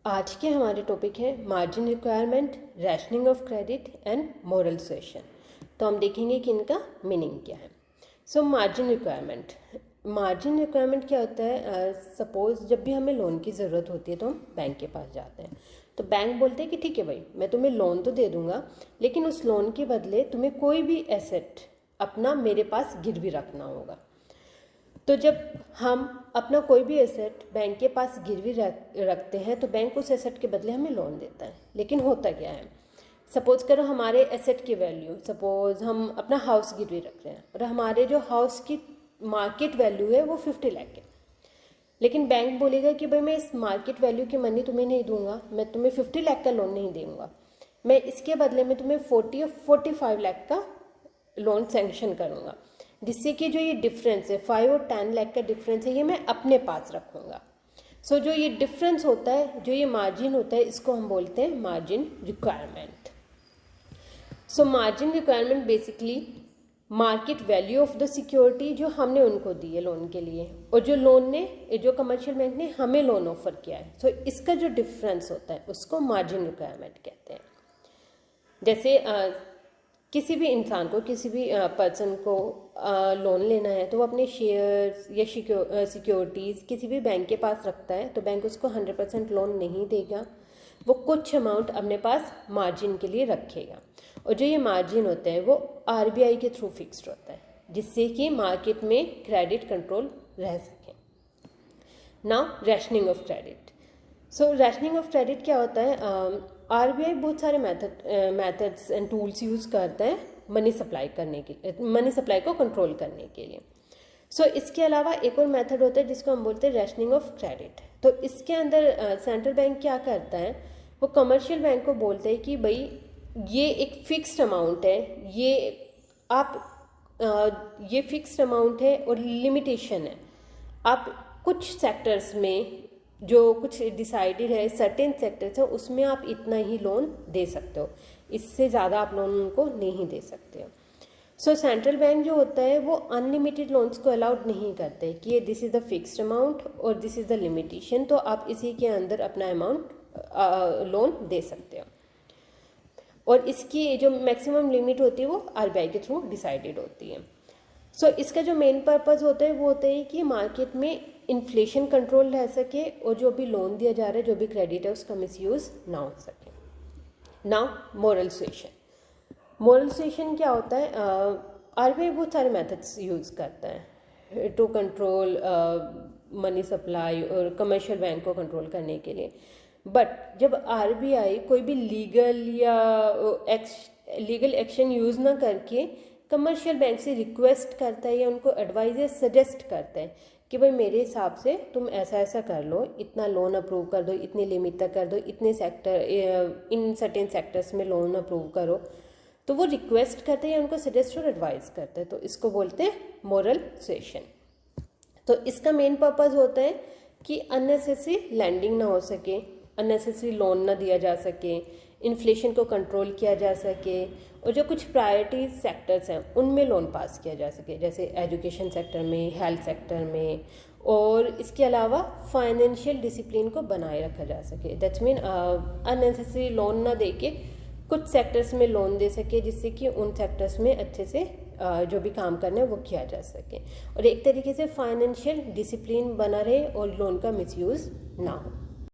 आज के हमारे टॉपिक है margin requirement, rationing of credit and moral suasion. तो हम देखेंगे कि इनका मीनिंग क्या है। सो मार्जिन रिक्वायरमेंट क्या होता है? सपोज़ जब भी हमें लोन की ज़रूरत होती है तो हम बैंक के पास जाते हैं। तो बैंक बोलते हैं कि ठीक है भाई, मैं तुम्हें लोन तो दे दूंगा, लेकिन उस लोन के बदले तुम्हें कोई भी एसेट अपना मेरे पास गिरवी रखना होगा। तो जब हम अपना कोई भी एसेट बैंक के पास गिरवी रखते हैं तो बैंक उस एसेट के बदले हमें लोन देता है। लेकिन होता क्या है, सपोज़ करो हमारे एसेट की वैल्यू, सपोज़ हम अपना हाउस गिरवी रख रहे हैं और हमारे जो हाउस की मार्केट वैल्यू है वो 50 लाख है। लेकिन बैंक बोलेगा कि भाई मैं इस मार्केट वैल्यू की मनी तुम्हें नहीं दूंगा, मैं तुम्हें 50 लाख का लोन नहीं दूंगा, मैं इसके बदले में तुम्हें 40 और 45 लाख का लोन सैंक्शन करूँगा, जिससे कि जो ये डिफरेंस है 5 और 10 लाख का डिफरेंस है ये मैं अपने पास रखूँगा। सो जो ये डिफरेंस होता है, जो ये मार्जिन होता है, इसको हम बोलते हैं margin requirement. So margin requirement basically market value of the security जो हमने उनको दी है लोन के लिए, और जो कमर्शियल बैंक ने हमें लोन ऑफर किया है, सो इसका जो डिफरेंस होता है उसको मार्जिन रिक्वायरमेंट कहते हैं। जैसे किसी भी इंसान को, किसी भी पर्सन को लोन लेना है तो वो अपने शेयर्स या सिक्योरिटीज़ किसी भी बैंक के पास रखता है, तो बैंक उसको 100% लोन नहीं देगा, वो कुछ अमाउंट अपने पास मार्जिन के लिए रखेगा। और जो ये मार्जिन होता है वो आरबीआई के थ्रू फिक्स्ड होता है, जिससे कि मार्केट में क्रेडिट कंट्रोल रह सके। Now rationing of credit. So rationing of credit क्या होता है? आरबीआई बहुत सारे मेथड्स एंड टूल्स यूज़ करता है मनी सप्लाई को कंट्रोल करने के लिए। सो इसके अलावा एक और मेथड होता है जिसको हम बोलते हैं रैशनिंग ऑफ क्रेडिट। तो इसके अंदर सेंट्रल बैंक क्या करता है, वो कमर्शियल बैंक को बोलते हैं कि भाई ये एक फिक्स्ड अमाउंट है, ये फिक्स्ड अमाउंट है और लिमिटेशन है। आप कुछ सेक्टर्स में जो कुछ डिसाइडेड है, सर्टेन सेक्टर्स है, उसमें आप इतना ही लोन दे सकते हो, इससे ज़्यादा आप लोन उनको नहीं दे सकते हो। सो सेंट्रल बैंक जो होता है वो अनलिमिटेड लोन्स को अलाउड नहीं करते कि this is the fixed amount और दिस इज़ द लिमिटेशन, तो आप इसी के अंदर अपना अमाउंट लोन दे सकते हो। और इसकी जो मैक्सिमम लिमिट होती है वो आरबीआई के थ्रू डिसाइडेड होती है। सो इसका जो मेन पर्पज़ होता है वो होता है कि मार्केट में इन्फ्लेशन कंट्रोल रह सके और जो भी लोन दिया जा रहा है, जो भी क्रेडिट है, उसका मिसयूज़ ना हो सके। नाउ मोरल सुएशन क्या होता है? आरबीआई बहुत सारे मेथड्स यूज़ करता है टू कंट्रोल मनी सप्लाई और कमर्शियल बैंक को कंट्रोल करने के लिए। बट जब आरबीआई कोई भी लीगल एक्शन यूज़ ना करके कमर्शियल बैंक से रिक्वेस्ट करता है या उनको एडवाइस या सजेस्ट करता है कि भाई मेरे हिसाब से तुम ऐसा ऐसा कर लो, इतना लोन अप्रूव कर दो, इतनी लिमिट तक कर दो, इतने सेक्टर इन सर्टेन सेक्टर्स में लोन अप्रूव करो, तो वो रिक्वेस्ट करते हैं या उनको सजेस्ट और एडवाइस करते हैं, तो इसको बोलते हैं मोरल सुएशन। तो इसका मेन पर्पज़ होता है कि अननेसेसरी लैंडिंग ना हो सके, अननेसेसरी लोन ना दिया जा सके, इन्फ्लेशन को कंट्रोल किया जा सके, और जो कुछ प्रायोरिटी सेक्टर्स हैं उनमें लोन पास किया जा सके, जैसे एजुकेशन सेक्टर में, हेल्थ सेक्टर में, और इसके अलावा फाइनेंशियल डिसिप्लिन को बनाए रखा जा सके। दैट्स मीन अननेसेसरी लोन ना दे के कुछ सेक्टर्स में लोन दे सके, जिससे कि उन सेक्टर्स में अच्छे से जो भी काम करना है वो किया जा सके, और एक तरीके से फाइनेंशियल डिसिप्लिन बना रहे और लोन का मिसयूज़ ना हो।